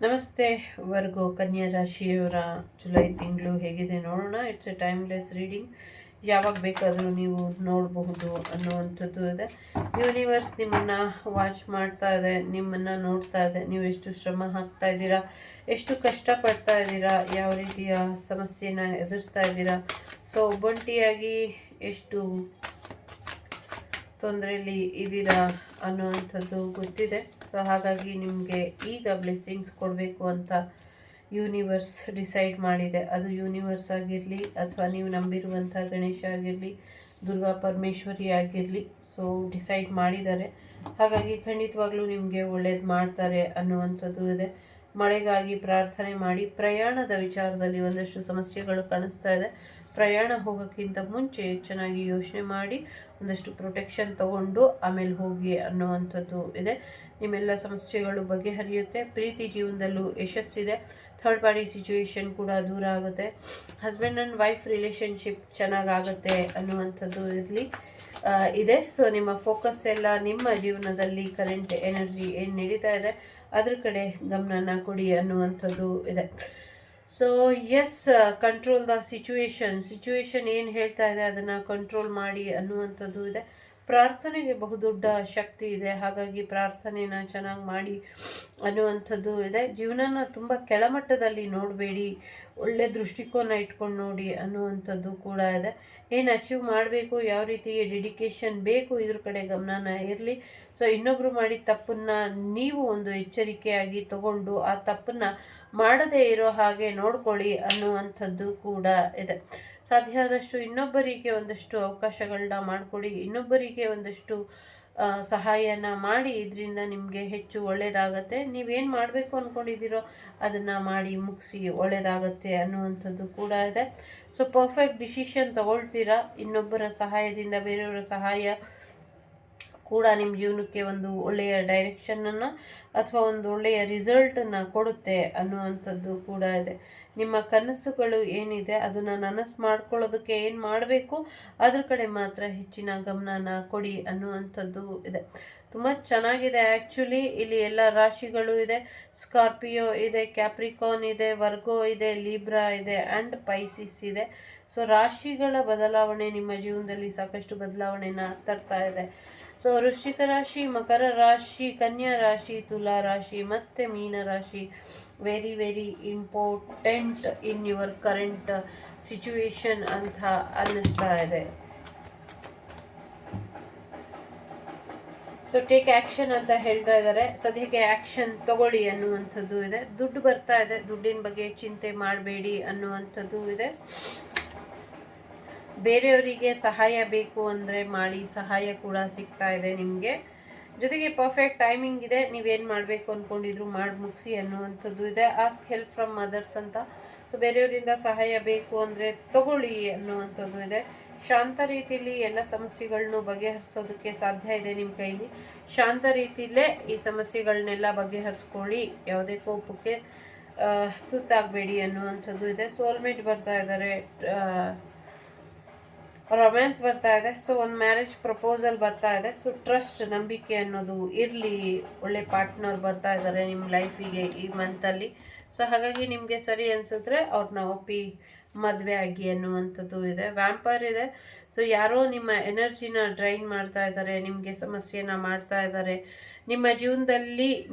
ನಮಸ್ತೆ ವರ್ಗೋ ಕನ್ಯಾ ರಾಶಿಯವರ ಜುಲೈ ತಿಂಗಳು ಹೇಗಿದೆ ನೋಡೋಣ. It's A timeless reading. ಯಾವಾಗ ಬೇಕಾದರೂ ನೀವು ನೋಡಬಹುದು ಅನ್ನುವಂಥದ್ದು ಇದೆ. ಯೂನಿವರ್ಸ್ ನಿಮ್ಮನ್ನು ವಾಚ್ ಮಾಡ್ತಾ ಇದೆ, ನಿಮ್ಮನ್ನು ನೋಡ್ತಾ ಇದೆ. ನೀವು ಎಷ್ಟು ಶ್ರಮ ಹಾಕ್ತಾ ಇದ್ದೀರಾ, ಎಷ್ಟು ಕಷ್ಟಪಡ್ತಾ ಇದ್ದೀರಾ, ಯಾವ ರೀತಿಯ ಸಮಸ್ಯೆನ ಎದುರಿಸ್ತಾ ಇದ್ದೀರಾ, ಸೊ ಒಬ್ಬಂಟಿಯಾಗಿ ಎಷ್ಟು ತೊಂದರೆಯಲ್ಲಿ ಇದ್ದೀರಾ ಅನ್ನುವಂಥದ್ದು ಗೊತ್ತಿದೆ. ಸೊ ಹಾಗಾಗಿ ನಿಮಗೆ ಈಗ ಬ್ಲೆಸ್ಸಿಂಗ್ಸ್ ಕೊಡಬೇಕು ಅಂತ ಯೂನಿವರ್ಸ್ ಡಿಸೈಡ್ ಮಾಡಿದೆ. ಅದು ಯೂನಿವರ್ಸ್ ಆಗಿರಲಿ ಅಥವಾ ನೀವು ನಂಬಿರುವಂಥ ಗಣೇಶ ಆಗಿರಲಿ, ದುರ್ಗಾ ಪರಮೇಶ್ವರಿ ಆಗಿರಲಿ, ಸೊ ಡಿಸೈಡ್ ಮಾಡಿದ್ದಾರೆ. ಹಾಗಾಗಿ ಖಂಡಿತವಾಗ್ಲೂ ನಿಮಗೆ ಒಳ್ಳೇದು ಮಾಡ್ತಾರೆ ಅನ್ನುವಂಥದ್ದು ಇದೆ. ಮಳೆಗಾಗಿ ಪ್ರಾರ್ಥನೆ ಮಾಡಿ. ಪ್ರಯಾಣದ ವಿಚಾರದಲ್ಲಿ ಒಂದಷ್ಟು ಸಮಸ್ಯೆಗಳು ಕಾಣಿಸ್ತಾ ಇದೆ. ಪ್ರಯಾಣ ಹೋಗೋಕ್ಕಿಂತ ಮುಂಚೆ ಚೆನ್ನಾಗಿ ಯೋಚನೆ ಮಾಡಿ ಒಂದಷ್ಟು ಪ್ರೊಟೆಕ್ಷನ್ ತಗೊಂಡು ಆಮೇಲೆ ಹೋಗಿ ಅನ್ನುವಂಥದ್ದು ಇದೆ. ನಿಮ್ಮೆಲ್ಲ ಸಮಸ್ಯೆಗಳು ಬಗೆಹರಿಯುತ್ತೆ. ಪ್ರೀತಿ ಜೀವನದಲ್ಲೂ ಯಶಸ್ಸಿದೆ. ಥರ್ಡ್ ಪಾರ್ಟಿ ಸಿಚುವೇಶನ್ ಕೂಡ ದೂರ ಆಗುತ್ತೆ. ಹಸ್ಬೆಂಡ್ ಆ್ಯಂಡ್ ವೈಫ್ ರಿಲೇಷನ್ಶಿಪ್ ಚೆನ್ನಾಗಾಗುತ್ತೆ ಅನ್ನುವಂಥದ್ದು ಇದೆ. ಸೊ ನಿಮ್ಮ ಫೋಕಸ್ ಎಲ್ಲ ನಿಮ್ಮ ಜೀವನದಲ್ಲಿ ಕರೆಂಟ್ ಎನರ್ಜಿ ಏನು ನಡೀತಾ ಇದೆ ಅದ್ರ ಕಡೆ ಗಮನನ ಕೊಡಿ ಅನ್ನುವಂಥದ್ದು ಇದೆ. So yes, control the situation ಏನು ಹೇಳ್ತಾ ಇದೆ ಅದನ್ನು ಕಂಟ್ರೋಲ್ ಮಾಡಿ ಅನ್ನುವಂಥದ್ದು ಇದೆ. ಪ್ರಾರ್ಥನೆಗೆ ಬಹುದೊಡ್ಡ ಶಕ್ತಿ ಇದೆ. ಹಾಗಾಗಿ ಪ್ರಾರ್ಥನೆನ ಚೆನ್ನಾಗಿ ಮಾಡಿ ಅನ್ನುವಂಥದ್ದು ಇದೆ. ಜೀವನನ ತುಂಬ ಕೆಳಮಟ್ಟದಲ್ಲಿ ನೋಡಬೇಡಿ, ಒಳ್ಳೆ ದೃಷ್ಟಿಕೋನ ಇಟ್ಕೊಂಡು ನೋಡಿ ಅನ್ನುವಂಥದ್ದು ಕೂಡ ಇದೆ. ಏನು ಅಚೀವ್ ಮಾಡಬೇಕು, ಯಾವ ರೀತಿ ಡೆಡಿಕೇಶನ್ ಬೇಕು, ಇದ್ರ ಕಡೆ ಗಮನನ ಇರಲಿ. ಸೊ ಇನ್ನೊಬ್ರು ಮಾಡಿದ ತಪ್ಪನ್ನು ನೀವು ಒಂದು ಎಚ್ಚರಿಕೆಯಾಗಿ ತಗೊಂಡು ಆ ತಪ್ಪನ್ನು ಮಾಡದೇ ಇರೋ ಹಾಗೆ ನೋಡ್ಕೊಳ್ಳಿ ಅನ್ನುವಂಥದ್ದು ಕೂಡ ಇದೆ. ಸಾಧ್ಯ ಆದಷ್ಟು ಇನ್ನೊಬ್ಬರಿಗೆ ಒಂದಷ್ಟು ಅವಕಾಶಗಳನ್ನ ಮಾಡಿಕೊಡಿ, ಇನ್ನೊಬ್ಬರಿಗೆ ಒಂದಷ್ಟು ಸಹಾಯನ ಮಾಡಿ. ಇದರಿಂದ ನಿಮಗೆ ಹೆಚ್ಚು ಒಳ್ಳೆಯದಾಗತ್ತೆ. ನೀವೇನು ಮಾಡಬೇಕು ಅಂದ್ಕೊಂಡಿದ್ದೀರೋ ಅದನ್ನು ಮಾಡಿ ಮುಗಿಸಿ ಒಳ್ಳೆಯದಾಗತ್ತೆ ಅನ್ನುವಂಥದ್ದು ಕೂಡ ಇದೆ. ಸೊ ಪರ್ಫೆಕ್ಟ್ ಡಿಸಿಷನ್ ತಗೊಳ್ತೀರಾ. ಇನ್ನೊಬ್ಬರ ಸಹಾಯದಿಂದ, ಬೇರೆಯವರ ಸಹಾಯ ಕೂಡ ನಿಮ್ಮ ಜೀವನಕ್ಕೆ ಒಂದು ಒಳ್ಳೆಯ ಡೈರೆಕ್ಷನನ್ನು ಅಥವಾ ಒಂದು ಒಳ್ಳೆಯ ರಿಸಲ್ಟನ್ನು ಕೊಡುತ್ತೆ ಅನ್ನುವಂಥದ್ದು ಕೂಡ ಇದೆ. ನಿಮ್ಮ ಕನಸುಗಳು ಏನಿದೆ ಅದನ್ನು ನನಸು ಮಾಡ್ಕೊಳ್ಳೋದಕ್ಕೆ ಏನು ಮಾಡಬೇಕು ಅದ್ರ ಕಡೆ ಮಾತ್ರ ಹೆಚ್ಚಿನ ಗಮನನ ಕೊಡಿ ಅನ್ನುವಂಥದ್ದು ಇದೆ. ತುಂಬ ಚೆನ್ನಾಗಿದೆ. ಆ್ಯಕ್ಚುಲಿ ಇಲ್ಲಿ ಎಲ್ಲ ರಾಶಿಗಳು ಇದೆ. ಸ್ಕಾರ್ಪಿಯೋ ಇದೆ, ಕ್ಯಾಪ್ರಿಕಾನ್ ಇದೆ, ವರ್ಗೋ ಇದೆ, ಲೀಬ್ರಾ ಇದೆ ಆ್ಯಂಡ್ ಪೈಸಿಸ್ ಇದೆ. ಸೊ ರಾಶಿಗಳ ಬದಲಾವಣೆ ನಿಮ್ಮ ಜೀವನದಲ್ಲಿ ಸಾಕಷ್ಟು ಬದಲಾವಣೆನ ತರ್ತಾ ಇದೆ. ಸೊ ವೃಶ್ಚಿಕ ರಾಶಿ, ಮಕರ ರಾಶಿ, ಕನ್ಯಾ ರಾಶಿ, ತುಲಾ ರಾಶಿ ಮತ್ತು ಮೀನ ರಾಶಿ very very important in your current situation ಅಂತ ಅನ್ನಿಸ್ತಾ ಇದೆ. ಸೊ ಟೇಕ್ ಆ್ಯಕ್ಷನ್ ಅಂತ ಹೇಳ್ತಾ ಇದ್ದಾರೆ. ಸದ್ಯಕ್ಕೆ ಆ್ಯಕ್ಷನ್ ತಗೊಳ್ಳಿ ಅನ್ನುವಂಥದ್ದು ಇದೆ. ದುಡ್ಡು ಬರ್ತಾ ಇದೆ, ದುಡ್ಡಿನ ಬಗ್ಗೆ ಚಿಂತೆ ಮಾಡಬೇಡಿ ಅನ್ನುವಂಥದ್ದು ಇದೆ. ಬೇರೆಯವರಿಗೆ ಸಹಾಯ ಬೇಕು ಅಂದರೆ ಮಾಡಿ, ಸಹಾಯ ಕೂಡ ಸಿಗ್ತಾ ಇದೆ ನಿಮಗೆ. ಜೊತೆಗೆ ಪರ್ಫೆಕ್ಟ್ ಟೈಮಿಂಗ್ ಇದೆ. ನೀವೇನು ಮಾಡಬೇಕು ಅಂದ್ಕೊಂಡಿದ್ರು ಮಾಡಿ ಮುಗಿಸಿ ಅನ್ನುವಂಥದ್ದು ಇದೆ. ಆಸ್ಕ್ ಹೆಲ್ಪ್ ಫ್ರಮ್ ಅದರ್ಸ್ ಅಂತ. ಸೊ ಬೇರೆಯವರಿಂದ ಸಹಾಯ ಬೇಕು ಅಂದರೆ ತಗೊಳ್ಳಿ ಅನ್ನುವಂಥದ್ದು ಇದೆ. ಶಾಂತ ರೀತಿಯಲ್ಲಿ ಎಲ್ಲ ಸಮಸ್ಯೆಗಳನ್ನು ಬಗೆಹರಿಸೋದಕ್ಕೆ ಸಾಧ್ಯ ಇದೆ ನಿಮ್ಮ ಕೈಲಿ. ಶಾಂತ ರೀತಿಯಲ್ಲೇ ಈ ಸಮಸ್ಯೆಗಳನ್ನೆಲ್ಲ ಬಗೆಹರಿಸ್ಕೊಳ್ಳಿ. ಯಾವುದೇ ಕೋಪಕ್ಕೆ ತುತ್ತಾಗಬೇಡಿ ಅನ್ನುವಂಥದ್ದು ಇದೆ. ಸೋಲ್ಮೇಟ್ ಬರ್ತಾ ಇದ್ದಾರೆ, ರೊಮ್ಯಾನ್ಸ್ ಬರ್ತಾ ಇದೆ. ಸೊ ಒಂದು ಮ್ಯಾರೇಜ್ ಪ್ರಪೋಸಲ್ ಬರ್ತಾ ಇದೆ. ಸೊ ಟ್ರಸ್ಟ್, ನಂಬಿಕೆ ಅನ್ನೋದು ಇರಲಿ. ಒಳ್ಳೆ ಪಾರ್ಟ್ನರ್ ಬರ್ತಾ ಇದ್ದಾರೆ ನಿಮ್ಮ ಲೈಫಿಗೆ ಈ ಮಂತಲ್ಲಿ. ಸೊ ಹಾಗಾಗಿ ನಿಮಗೆ ಸರಿ ಅನಿಸಿದ್ರೆ ಅವ್ರನ್ನ ಒಪ್ಪಿ ಮದುವೆ ಆಗಿ ಅನ್ನುವಂಥದ್ದು ಇದೆ. ವ್ಯಾಂಪರ್ ಇದೆ. ಸೊ ಯಾರೋ ನಿಮ್ಮ ಎನರ್ಜಿನ ಡ್ರೈನ್ ಮಾಡ್ತಾ ಇದ್ದಾರೆ, ನಿಮಗೆ ಸಮಸ್ಯೆನ ಮಾಡ್ತಾ ಇದ್ದಾರೆ. ನಿಮ್ಮ ಜೀವನದಲ್ಲಿ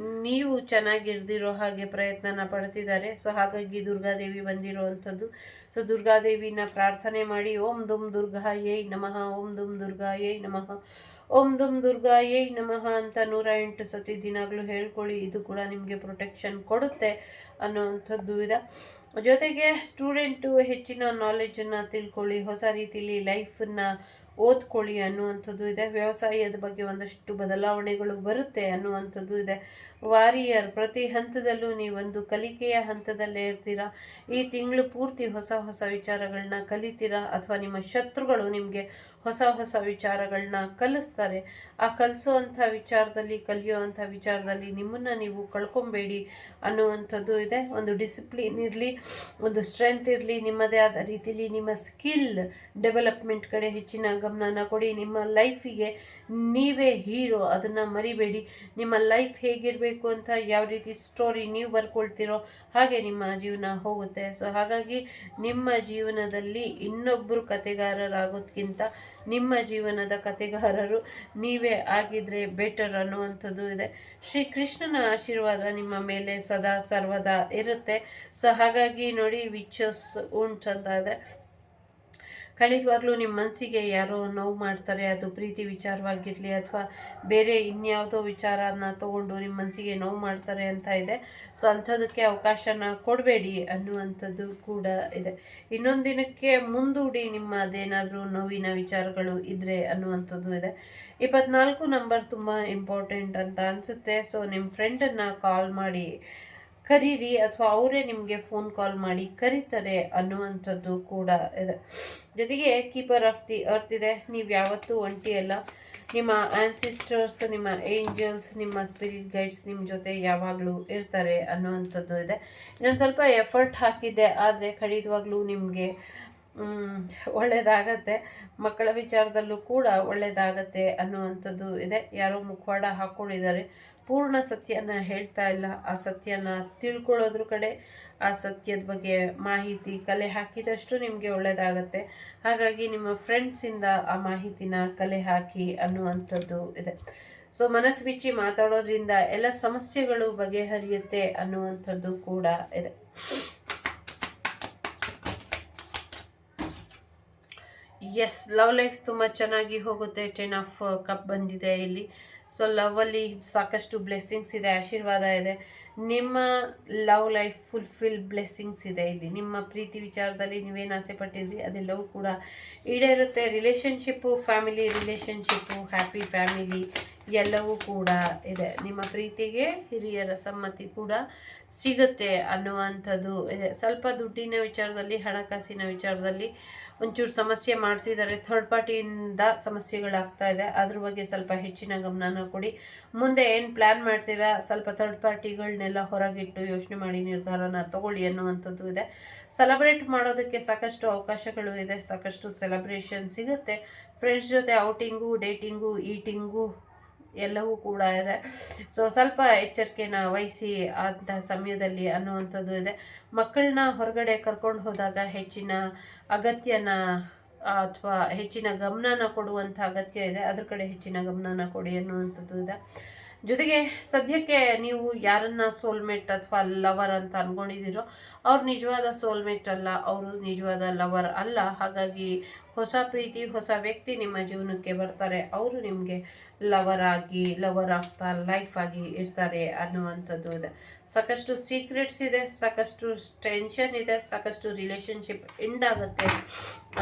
ನೀವು ಚೆನ್ನಾಗಿರ್ದಿರೋ ಹಾಗೆ ಪ್ರಯತ್ನನ ಪಡ್ತಿದ್ದಾರೆ. ಸೊ ಹಾಗಾಗಿ ದುರ್ಗಾದೇವಿ ಬಂದಿರುವಂಥದ್ದು. ಸೊ ದುರ್ಗಾದೇವಿನ ಪ್ರಾರ್ಥನೆ ಮಾಡಿ. ಓಂ ದುಮ್ ದುರ್ಗಾಯೈ ನಮಃ, ಓಂ ದುಮ್ ದುರ್ಗಾಯೈ ನಮಃ, ಓಂ ದುಮ್ ದುರ್ಗಾಯೈ ನಮಃ ಅಂತ 108 ಸತಿ ದಿನಾಗಲೂ ಹೇಳ್ಕೊಳ್ಳಿ. ಇದು ಕೂಡ ನಿಮಗೆ ಪ್ರೊಟೆಕ್ಷನ್ ಕೊಡುತ್ತೆ ಅನ್ನುವಂಥದ್ದು ಇದೆ. ಜೊತೆಗೆ ಸ್ಟೂಡೆಂಟು ಹೆಚ್ಚಿನ ನಾಲೆಜನ್ನು ತಿಳ್ಕೊಳ್ಳಿ, ಹೊಸ ರೀತಿಯಲ್ಲಿ ಲೈಫನ್ನು ಓದ್ಕೊಳ್ಳಿ ಅನ್ನುವಂಥದ್ದು ಇದೆ. ವ್ಯವಸಾಯದ ಬಗ್ಗೆ ಒಂದಷ್ಟು ಬದಲಾವಣೆಗಳು ಬರುತ್ತೆ ಅನ್ನುವಂಥದ್ದು ಇದೆ. ವಾರಿಯರ್, ಪ್ರತಿ ಹಂತದಲ್ಲೂ ನೀವೊಂದು ಕಲಿಕೆಯ ಹಂತದಲ್ಲೇ ಇರ್ತೀರಾ. ಈ ತಿಂಗಳು ಪೂರ್ತಿ ಹೊಸ ಹೊಸ ವಿಚಾರಗಳನ್ನ ಕಲಿತೀರಾ. ಅಥವಾ ನಿಮ್ಮ ಶತ್ರುಗಳು ನಿಮಗೆ ಹೊಸ ಹೊಸ ವಿಚಾರಗಳನ್ನ ಕಲಿಸ್ತಾರೆ. ಆ ಕಲಿಸೋವಂಥ ವಿಚಾರದಲ್ಲಿ, ಕಲಿಯೋವಂಥ ವಿಚಾರದಲ್ಲಿ ನಿಮ್ಮನ್ನು ನೀವು ಕಳ್ಕೊಬೇಡಿ ಅನ್ನುವಂಥದ್ದು ಇದೆ. ಒಂದು ಡಿಸಿಪ್ಲಿನ್ ಇರಲಿ, ಒಂದು ಸ್ಟ್ರೆಂತ್ ಇರಲಿ, ನಿಮ್ಮದೇ ಆದ ರೀತಿಯಲ್ಲಿ ನಿಮ್ಮ ಸ್ಕಿಲ್ ಡೆವಲಪ್ಮೆಂಟ್ ಕಡೆ ಹೆಚ್ಚಿನ ಗಮನನ ಕೊಡಿ. ನಿಮ್ಮ ಲೈಫಿಗೆ ನೀವೇ ಹೀರೋ, ಅದನ್ನು ಮರಿಬೇಡಿ. ನಿಮ್ಮ ಲೈಫ್ ಹೇಗಿರಬೇಕು ಅಂತ ಯಾವ ರೀತಿ ಸ್ಟೋರಿ ನೀವು ಬರ್ಕೊಳ್ತೀರೋ ಹಾಗೆ ನಿಮ್ಮ ಜೀವನ ಹೋಗುತ್ತೆ. ಸೊ ಹಾಗಾಗಿ ನಿಮ್ಮ ಜೀವನದಲ್ಲಿ ಇನ್ನೊಬ್ಬರು ಕತೆಗಾರರಾಗೋದ್ಕಿಂತ ನಿಮ್ಮ ಜೀವನದ ಕತೆಗಾರರು ನೀವೇ ಆಗಿದ್ರೆ ಬೆಟರ್ ಅನ್ನುವಂಥದ್ದು ಇದೆ. ಶ್ರೀ ಕೃಷ್ಣನ ಆಶೀರ್ವಾದ ನಿಮ್ಮ ಮೇಲೆ ಸದಾ ಸರ್ವದಾ ಇರುತ್ತೆ. ಸೊ ಹಾಗಾಗಿ ನೋಡಿ, ವಿಚಸ್ ಉಂಟ್ಸ್ ಅಂತ ಇದೆ. ಖಂಡಿತವಾಗ್ಲೂ ನಿಮ್ಮ ಮನಸ್ಸಿಗೆ ಯಾರೋ ನೋವು ಮಾಡ್ತಾರೆ, ಅದು ಪ್ರೀತಿ ವಿಚಾರವಾಗಿರಲಿ ಅಥವಾ ಬೇರೆ ಇನ್ಯಾವುದೋ ವಿಚಾರನ ತೊಗೊಂಡು ನಿಮ್ಮ ಮನಸ್ಸಿಗೆ ನೋವು ಮಾಡ್ತಾರೆ ಅಂತ ಇದೆ. ಸೊ ಅಂಥದಕ್ಕೆ ಅವಕಾಶನ ಕೊಡಬೇಡಿ ಅನ್ನುವಂಥದ್ದು ಕೂಡ ಇದೆ. ಇನ್ನೊಂದು ದಿನಕ್ಕೆ ಮುಂದೂಡಿ ನಿಮ್ಮದೇನಾದರೂ ನೋವಿನ ವಿಚಾರಗಳು ಇದ್ದರೆ ಅನ್ನುವಂಥದ್ದು ಇದೆ. 24 ನಂಬರ್ ತುಂಬ ಇಂಪಾರ್ಟೆಂಟ್ ಅಂತ ಅನಿಸುತ್ತೆ. ಸೊ ನಿಮ್ಮ ಫ್ರೆಂಡನ್ನು ಕಾಲ್ ಮಾಡಿ ಕರೀರಿ ಅಥವಾ ಅವರೇ ನಿಮಗೆ ಫೋನ್ ಕಾಲ್ ಮಾಡಿ ಕರೀತಾರೆ ಅನ್ನುವಂಥದ್ದು ಕೂಡ ಇದೆ. ಜೊತೆಗೆ ಕೀಪರ್ ಆಫ್ ದಿ ಅರ್ತ್ ಇದೆ. ನೀವು ಯಾವತ್ತೂ ಒಂಟಿ ಅಲ್ಲ. ನಿಮ್ಮ ಆನ್ಸಿಸ್ಟರ್ಸ್, ನಿಮ್ಮ ಏಂಜಲ್ಸ್, ನಿಮ್ಮ ಸ್ಪಿರಿಟ್ ಗೈಡ್ಸ್ ನಿಮ್ಮ ಜೊತೆ ಯಾವಾಗಲೂ ಇರ್ತಾರೆ ಅನ್ನುವಂಥದ್ದು ಇದೆ. ಇನ್ನೊಂದು ಸ್ವಲ್ಪ ಎಫರ್ಟ್ ಹಾಕಿದ್ದೆ ಆದರೆ ಖಂಡಿತವಾಗ್ಲೂ ನಿಮಗೆ ಒಳ್ಳೆಯದಾಗತ್ತೆ. ಮಕ್ಕಳ ವಿಚಾರದಲ್ಲೂ ಕೂಡ ಒಳ್ಳೆಯದಾಗತ್ತೆ ಅನ್ನುವಂಥದ್ದು ಇದೆ. ಯಾರೋ ಮುಖವಾಡ ಹಾಕ್ಕೊಂಡಿದ್ದಾರೆ, ಪೂರ್ಣ ಸತ್ಯನ ಹೇಳ್ತಾ ಇಲ್ಲ. ಆ ಸತ್ಯನ ತಿಳ್ಕೊಳ್ಳೋದ್ರ ಕಡೆ, ಆ ಸತ್ಯದ ಬಗ್ಗೆ ಮಾಹಿತಿ ಕಲೆ ಹಾಕಿದಷ್ಟು ನಿಮಗೆ ಒಳ್ಳೆಯದಾಗತ್ತೆ. ಹಾಗಾಗಿ ನಿಮ್ಮ ಫ್ರೆಂಡ್ಸಿಂದ ಆ ಮಾಹಿತಿನ ಕಲೆ ಹಾಕಿ ಅನ್ನುವಂಥದ್ದು ಇದೆ. ಸೊ ಮನಸ್ಸು ಬಿಚ್ಚಿ ಮಾತಾಡೋದ್ರಿಂದ ಎಲ್ಲ ಸಮಸ್ಯೆಗಳು ಬಗೆಹರಿಯುತ್ತೆ ಅನ್ನುವಂಥದ್ದು ಕೂಡ ಇದೆ. ಎಸ್, ಲವ್ ಲೈಫ್ ತುಂಬ ಚೆನ್ನಾಗಿ ಹೋಗುತ್ತೆ. 10 ಆಫ್ ಕಪ್ ಬಂದಿದೆ ಇಲ್ಲಿ. ಸೊ ಲವಲ್ಲಿ ಸಾಕಷ್ಟು ಬ್ಲೆಸ್ಸಿಂಗ್ಸ್ ಇದೆ, ಆಶೀರ್ವಾದ ಇದೆ. ನಿಮ್ಮ ಲವ್ ಲೈಫ್ ಫುಲ್ಫಿಲ್ ಬ್ಲೆಸ್ಸಿಂಗ್ಸ್ ಇದೆ ಇಲ್ಲಿ. ನಿಮ್ಮ ಪ್ರೀತಿ ವಿಚಾರದಲ್ಲಿ ನೀವೇನು ಆಸೆ ಪಟ್ಟಿದ್ರಿ ಅದೆಲ್ಲವೂ ಕೂಡ ಈಡೇರುತ್ತೆ. Relationship, family relationship, happy family ಎಲ್ಲವೂ ಕೂಡ ಇದೆ. ನಿಮ್ಮ ಪ್ರೀತಿಗೆ ಹಿರಿಯರ ಸಮ್ಮತಿ ಕೂಡ ಸಿಗುತ್ತೆ ಅನ್ನುವಂಥದ್ದು ಇದೆ. ಸ್ವಲ್ಪ ದುಡ್ಡಿನ ವಿಚಾರದಲ್ಲಿ, ಹಣಕಾಸಿನ ವಿಚಾರದಲ್ಲಿ ಒಂಚೂರು ಸಮಸ್ಯೆ ಮಾಡ್ತಿದ್ದಾರೆ. ಥರ್ಡ್ ಪಾರ್ಟಿಯಿಂದ ಸಮಸ್ಯೆಗಳಾಗ್ತಾ ಇದೆ. ಅದ್ರ ಬಗ್ಗೆ ಸ್ವಲ್ಪ ಹೆಚ್ಚಿನ ಗಮನನ ಕೊಡಿ. ಮುಂದೆ ಏನು ಪ್ಲ್ಯಾನ್ ಮಾಡ್ತೀರಾ, ಸ್ವಲ್ಪ ಥರ್ಡ್ ಪಾರ್ಟಿಗಳನ್ನೆಲ್ಲ ಹೊರಗಿಟ್ಟು ಯೋಚನೆ ಮಾಡಿ ನಿರ್ಧಾರನ ತಗೊಳ್ಳಿ ಅನ್ನುವಂಥದ್ದು ಇದೆ. ಸೆಲೆಬ್ರೇಟ್ ಮಾಡೋದಕ್ಕೆ ಸಾಕಷ್ಟು ಅವಕಾಶಗಳು ಇದೆ, ಸಾಕಷ್ಟು ಸೆಲೆಬ್ರೇಷನ್ ಸಿಗುತ್ತೆ. ಫ್ರೆಂಡ್ಸ್ ಜೊತೆ ಔಟಿಂಗು, ಡೇಟಿಂಗು, ಈಟಿಂಗು ಎಲ್ಲವೂ ಕೂಡ ಇದೆ. ಸೊ ಸ್ವಲ್ಪ ಎಚ್ಚರಿಕೆನ ವಹಿಸಿ ಅಂಥ ಸಮಯದಲ್ಲಿ ಅನ್ನುವಂಥದ್ದು ಇದೆ. ಮಕ್ಕಳನ್ನ ಹೊರಗಡೆ ಕರ್ಕೊಂಡು ಹೋದಾಗ ಹೆಚ್ಚಿನ ಅಗತ್ಯನ ಅಥವಾ ಹೆಚ್ಚಿನ ಗಮನನ ಕೊಡುವಂಥ ಅಗತ್ಯ ಇದೆ. ಅದ್ರ ಕಡೆ ಹೆಚ್ಚಿನ ಗಮನನ ಕೊಡಿ ಅನ್ನುವಂಥದ್ದು ಇದೆ. ಜೊತೆಗೆ ಸದ್ಯಕ್ಕೆ ನೀವು ಯಾರನ್ನ ಸೋಲ್ಮೇಟ್ ಅಥವಾ ಲವರ್ ಅಂತ ಅನ್ಕೊಂಡಿದ್ದೀರೋ ಅವ್ರು ನಿಜವಾದ ಸೋಲ್ಮೇಟ್ ಅಲ್ಲ, ಅವರು ನಿಜವಾದ ಲವರ್ ಅಲ್ಲ. ಹಾಗಾಗಿ ಹೊಸ ಪ್ರೀತಿ, ಹೊಸ ವ್ಯಕ್ತಿ ನಿಮ್ಮ ಜೀವನಕ್ಕೆ ಬರ್ತಾರೆ. ಅವರು ನಿಮಗೆ ಲವರ್ ಆಫ್ ದ ಲೈಫ್ ಆಗಿ ಇರ್ತಾರೆ ಅನ್ನುವಂಥದ್ದು ಇದೆ. ಸಾಕಷ್ಟು ಸೀಕ್ರೆಟ್ಸ್ ಇದೆ, ಸಾಕಷ್ಟು ಟೆನ್ಷನ್ ಇದೆ, ಸಾಕಷ್ಟು ರಿಲೇಷನ್ಶಿಪ್ ಎಂಡ್ ಆಗುತ್ತೆ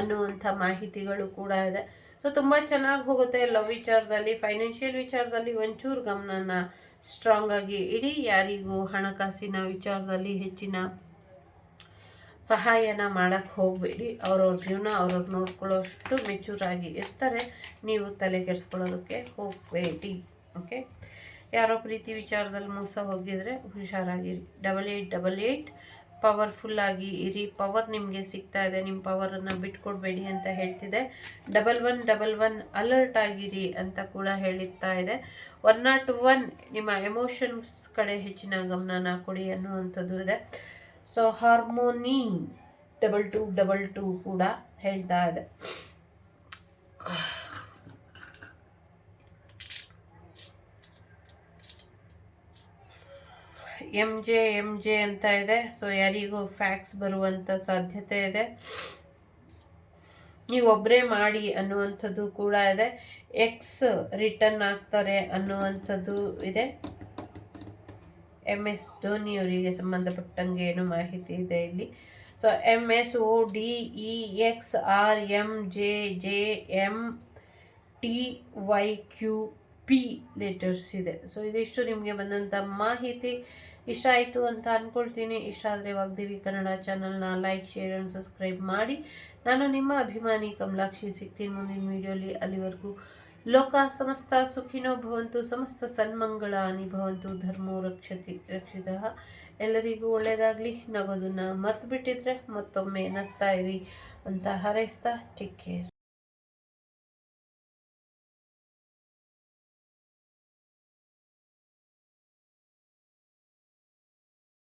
ಅನ್ನುವಂಥ ಮಾಹಿತಿಗಳು ಕೂಡ ಇದೆ. ಸೊ ತುಂಬ ಚೆನ್ನಾಗಿ ಹೋಗುತ್ತೆ ಲವ್ ವಿಚಾರದಲ್ಲಿ. ಫೈನಾನ್ಷಿಯಲ್ ವಿಚಾರದಲ್ಲಿ ಒಂಚೂರು ಗಮನನ ಸ್ಟ್ರಾಂಗ್ ಆಗಿ ಇಡಿ. ಯಾರಿಗೂ ಹಣಕಾಸಿನ ವಿಚಾರದಲ್ಲಿ ಹೆಚ್ಚಿನ ಸಹಾಯನ ಮಾಡೋಕ್ಕೆ ಹೋಗಬೇಡಿ. ಅವ್ರವ್ರ ಜೀವನ ಅವ್ರವ್ರು ನೋಡ್ಕೊಳ್ಳೋಷ್ಟು ಮೆಚೂರಾಗಿ ಇರ್ತಾರೆ, ನೀವು ತಲೆ ಕೆಡಿಸ್ಕೊಳ್ಳೋದಕ್ಕೆ ಹೋಗಬೇಡಿ. ಓಕೆ, ಯಾರೋ ಪ್ರೀತಿ ವಿಚಾರದಲ್ಲಿ ಮೋಸ ಹೋಗಿದರೆ ಹುಷಾರಾಗಿರಿ. 8888 ಪವರ್ಫುಲ್ಲಾಗಿ ಇರಿ. ಪವರ್ ನಿಮಗೆ ಸಿಗ್ತಾ ಇದೆ, ನಿಮ್ಮ ಪವರನ್ನು ಬಿಟ್ಕೊಡ್ಬೇಡಿ ಅಂತ ಹೇಳ್ತಿದೆ. 1111 ಅಲರ್ಟ್ ಆಗಿರಿ ಅಂತ ಕೂಡ ಹೇಳ್ತಾ ಇದೆ. 101 ನಿಮ್ಮ ಎಮೋಷನ್ಸ್ ಕಡೆ ಹೆಚ್ಚಿನ ಗಮನನ ಕೊಡಿ ಅನ್ನುವಂಥದ್ದು ಇದೆ. ಸೊ ಹಾರ್ಮೋನಿ 2222 ಕೂಡ ಹೇಳ್ತಾ ಇದೆ. ಎಮ್ ಜೆ ಅಂತ ಇದೆ. ಸೊ ಯಾರಿಗೂ ಫ್ಯಾಕ್ಸ್ ಬರುವಂಥ ಸಾಧ್ಯತೆ ಇದೆ. ನೀವೊಬ್ಬರೇ ಮಾಡಿ ಅನ್ನುವಂಥದ್ದು ಕೂಡ ಇದೆ. ಎಕ್ಸ್ ರಿಟರ್ನ್ ಆಗ್ತಾರೆ ಅನ್ನುವಂಥದ್ದು ಇದೆ. MS ಧೋನಿ ಅವರಿಗೆ ಸಂಬಂಧಪಟ್ಟಂಗೆ ಏನು ಮಾಹಿತಿ ಇದೆ ಇಲ್ಲಿ. ಸೊ MSODEXRMJJMTYQ ಪಿ ಲೆಟರ್ಸ್ ಇದೆ. ಸೊ ಇದಿಷ್ಟು ನಿಮಗೆ ಬಂದಂಥ ಮಾಹಿತಿ ಇಷ್ಟ ಆಯಿತು ಅಂತ ಅಂದ್ಕೊಳ್ತೀನಿ. ಇಷ್ಟ ಆದರೆ ವಾಗ್ದೇವಿ ಕನ್ನಡ ಚಾನಲ್ನ ಲೈಕ್, ಶೇರ್ ಆ್ಯಂಡ್ ಸಬ್ಸ್ಕ್ರೈಬ್ ಮಾಡಿ. ನಾನು ನಿಮ್ಮ ಅಭಿಮಾನಿ ಕಮಲಾಕ್ಷಿ. ಸಿಗ್ತೀನಿ ಮುಂದಿನ ವೀಡಿಯೋಲಿ. ಅಲ್ಲಿವರೆಗೂ ಲೋಕ ಸಮಸ್ತ ಸುಖಿನೋ ಭವಂತು, ಸಮಸ್ತ ಸನ್ಮಂಗಳಾನಿ ಭವಂತು, ಧರ್ಮೋ ರಕ್ಷಿತಃ. ಎಲ್ಲರಿಗೂ ಒಳ್ಳೆಯದಾಗಲಿ. ನಗೋದನ್ನು ಮರ್ತು ಬಿಟ್ಟಿದ್ರೆ ಮತ್ತೊಮ್ಮೆ ನಗ್ತಾ ಇರಿ ಅಂತ ಹಾರೈಸ್ತಾ ಟೇಕ್ ಕೇರ್.